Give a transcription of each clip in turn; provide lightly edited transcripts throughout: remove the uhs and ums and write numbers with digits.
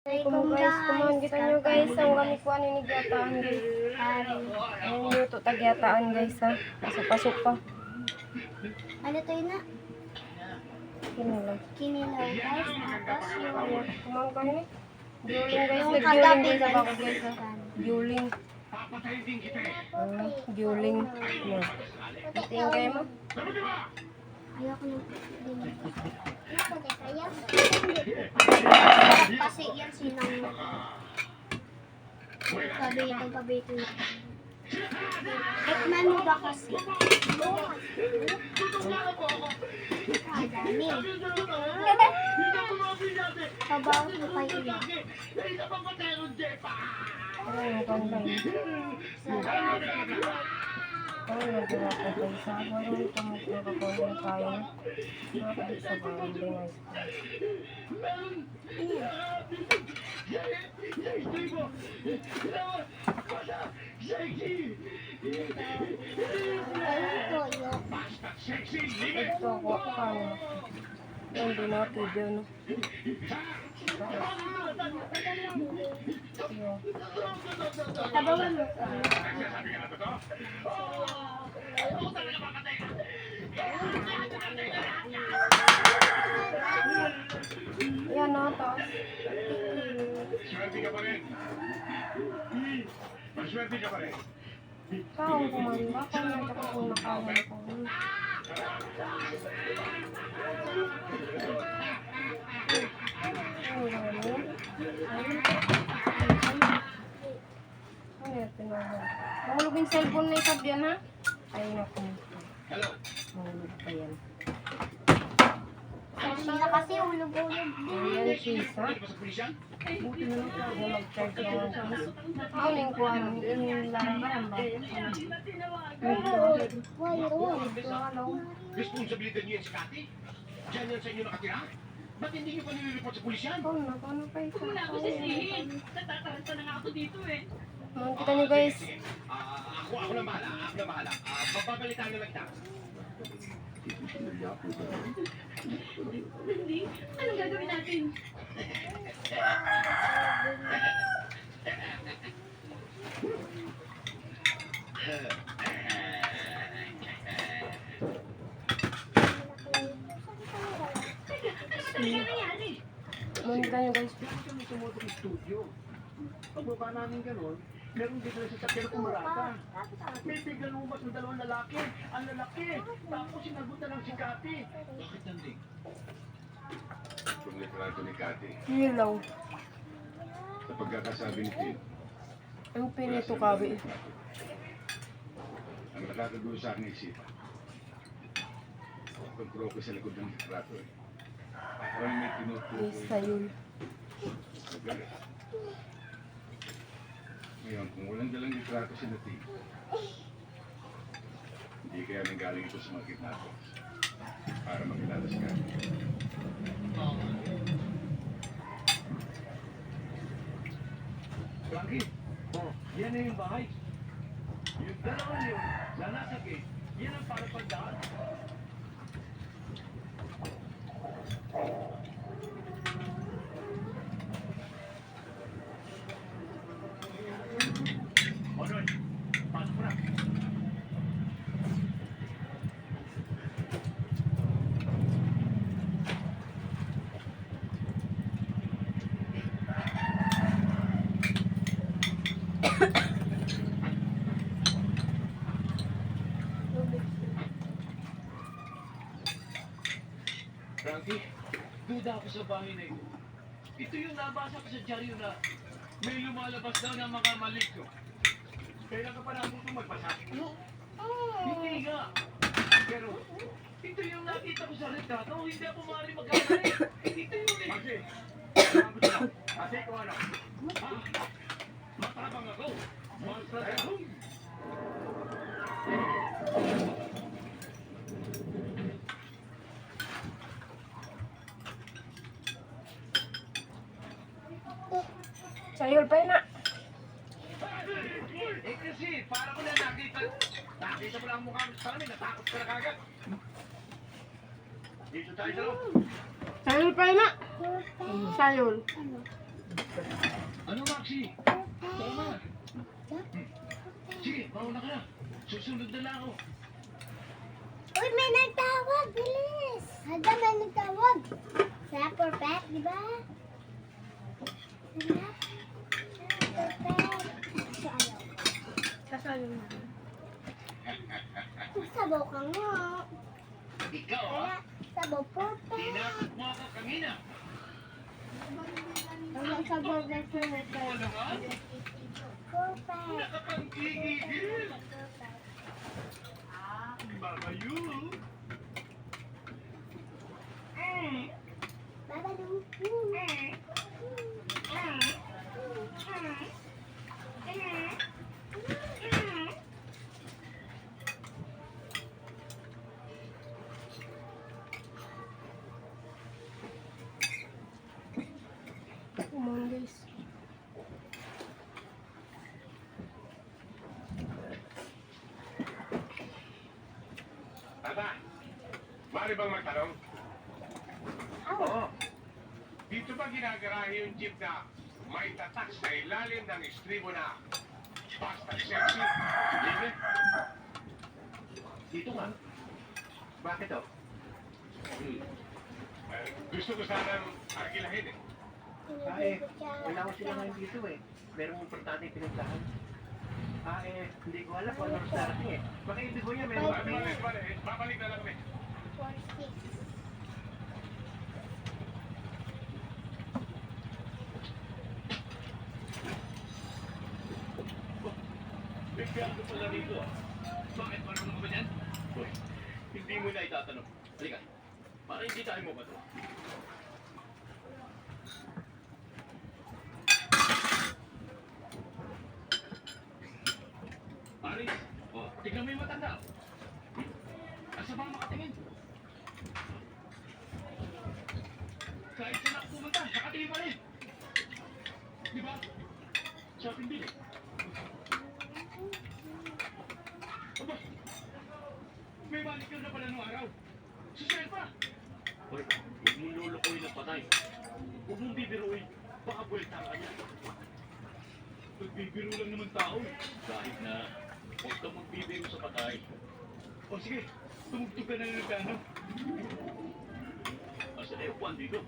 Assalamualaikum guys, kumain kita nyo guys, ang kami ko ano ni giyataan guys. Ayun nyo ito tagyataan guys ha, pasok-pasok pa. Ano to yun na? Kinilaw. Kinilaw guys, tapos yung Kumain ka ni? Dueling guys, yung nag-dueling kagabi guys ako guys. guys ha. Dueling. Dueling. Tingin kayo mo? Ayoko nang kasi yan sinang paborito na. Tikman mo ba kasi? Ah, dami. Pabawas mo pa yun. Ano kan ba yun? Ano nagawa ko guys ha? Marami pa mo nakakuha tayo. Nakapit sa barangay guys. Ito ako kano. Hindi na video no. Tabawan mo. Yan o, tapos. Swerte ka pa rin. Maswerte ka pa rin. Kaong kumanda ko na ito kung nakawan ko. Ano yung tinawa? Mahulog yung cellphone na isab yan ha? Ay naku. Mahulog pa yan. Sila kasi ulog-ulog. Ayan sisa. Buti na lang po na mag-charge na lang siya. Ako na yung kuha mo. Yung larang ba? Responsibilidad niyo yan si Cathy? Diyan yan sa inyo nakatira? Ba't hindi niyo pa nilireport sa pulisyan? Paano pa isa? Wala ako sisihin. Natataranta na nga ako dito eh. Mga kita nyo guys. Ako na bahala. Babalitaan na lang kita. Hindi. Anong gagawin natin? Ano nangyari? Mga kita nyo guys. Kami sumutok ng studio. Pagbaba namin gano'n, meron dito na sasakyan na pumarata. May biglang lumabas ng dalawang lalaki. Ang lalaki. Tapos sinagot na lang si Cathy. Bakit nanding? Kung litrato ni Cathy, Hilaw. sa pagkakasabi ni Phil, Ang pinito kabi. ang nakakagulo sa akin isipan. Pag-proke sa likod ng litrato eh. Parang may tinutukoy. Isa yun. Magalit. Ngayon, kung walang dalang litrato si Nati, hindi kaya nanggaling ito sa mga kidnappers para makilala si Cathy. Frankie, yan na yung bahay. Yung dalawang yun, na nasa gate, yan ang para pagdaan. Onoy, pasok mo na. Frankie, duda ako sa bahay na ito. Ito yung nabasa ko sa dyaryo na may lumalabas daw ng mga maligno. Kailan ka pa natin ito magbasa? Hindi nga. Pero, ito yung nakita ko sa retrato. Hindi ako maaari magkamali. Ito yung eh. Kasi, sabi ko lang, kasi kung ano, Matabang ako. Monster ako. Sayol pa yun na. Eh kasi, para ko na nakita mo lang ang mukha mo sa amin, natakot ka na kagad. Dito tayo sa loob. Sayol pa yun na. Sayol. Mauna ka na. Susunod na lang ako. Uy, may nagtawag. Bilis. Handa, may nagtawag. Sarap or pet, di ba? Sarap. Sarap or pet. So, ayaw. Sasalo na. Sabaw ka nga. Ikaw, Kaya, sabaw por pet. Tinakot mo ako kanina. Ang sabaw na for Ikaw pet. naman. For pet. Nakapangigigil. Babayu. Babalu. Come on guys. Tata, maaari bang magtanong? Oo. Dito ba ginagarahe yung jeep na may tatak sa ilalim ng estribo na basta sexy? Libre? Dito nga. Bakit oh? Gusto ko sanang arkilahin eh. Wala ko sila ngayon dito eh. Merong importante pinuntahan. Hindi ko alam kung anong darating eh. Baka ibig ko niya meron Bale, babalik na lang kami. 46. Bigyan ko pala dito ah. Bakit marunong ka ba dyan? Hoy, hindi mo na itatanong. Halika, para hindi tayo mo ba ito? Aris, tignan mo yung matanda. Asa ba makatingin? Kahit saan ako pumunta, nakatingin pa rin. Di ba? Shopping din eh. Aba, may manicure na pala nung araw. Si Shelpa! Hoy, huwag mong lulukoy ng patay. Huwag mong bibiruin. Baka buwelta ka niya. Nagbibiro lang naman tao eh. Kahit na huwag ka magbibiro sa patay. O sige, tumugtog ka na ng piano. Asa na yung Juan dito?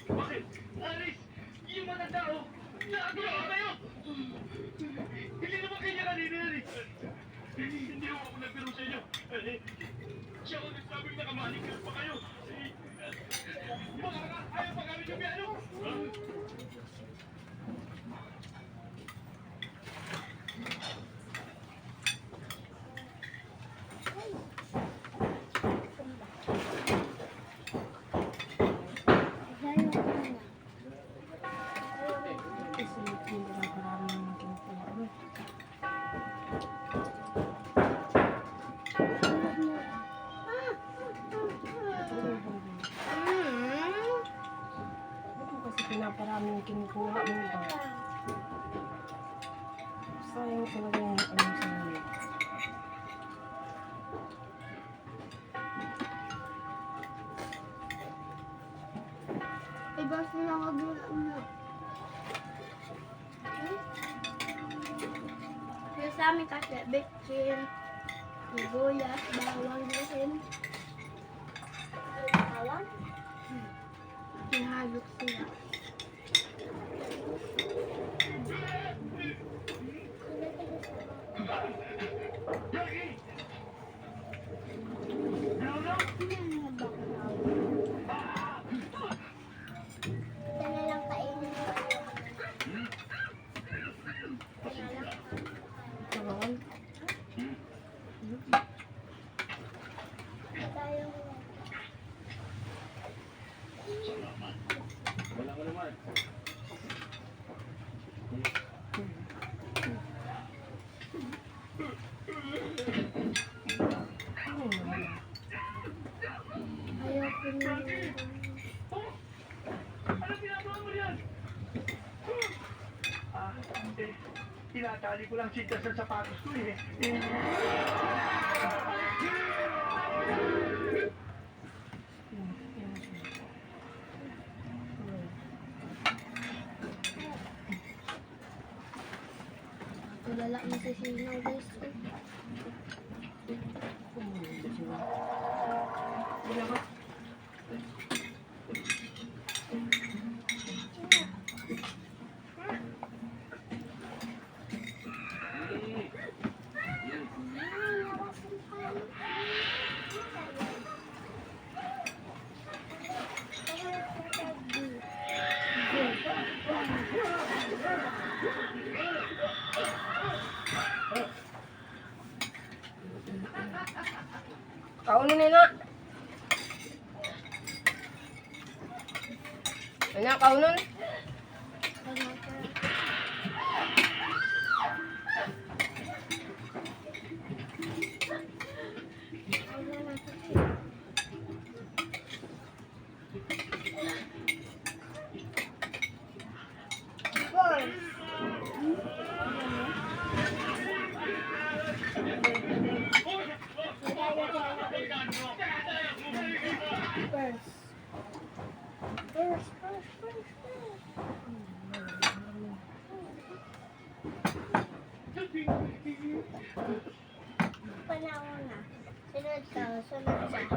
Bakit? Alice! Yung mga tao! Nakagawa ka kayo! Hindi naman kanya kanina yan eh! Hindi ako nagbiro sa inyo! Siya ako nagsabing nakamanikil pa kayo! Baka ayaw pa kami yung piano! Kasi hindi na karami yung kinukuha. Kasi pinaparami yung kinukuha mo ba? Sayang talaga yung ano sa mga. Iba sila kagulang mo. Yung sa amin kasi, bitchin, sibuyas, bawang din. Bawang? Hinalok sila. Ito na lang kainin. Karoon. Tayo. Wala ko naman. Ayoko na. Ano ginagawa mo yan? Tinatali ko lang sintas sa sapatos ko eh. Malala na si Sinaw guys. Kaunin na. Ano, kaunon? Panahon na. Sunod ka, sunod siya.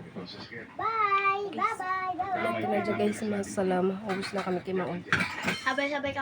Entonces, ¿qué? Bye! Bye-bye! Bye-bye! Ito na dyan guys, masalama. Ubus na kami kay Maon. Sabay-sabay ka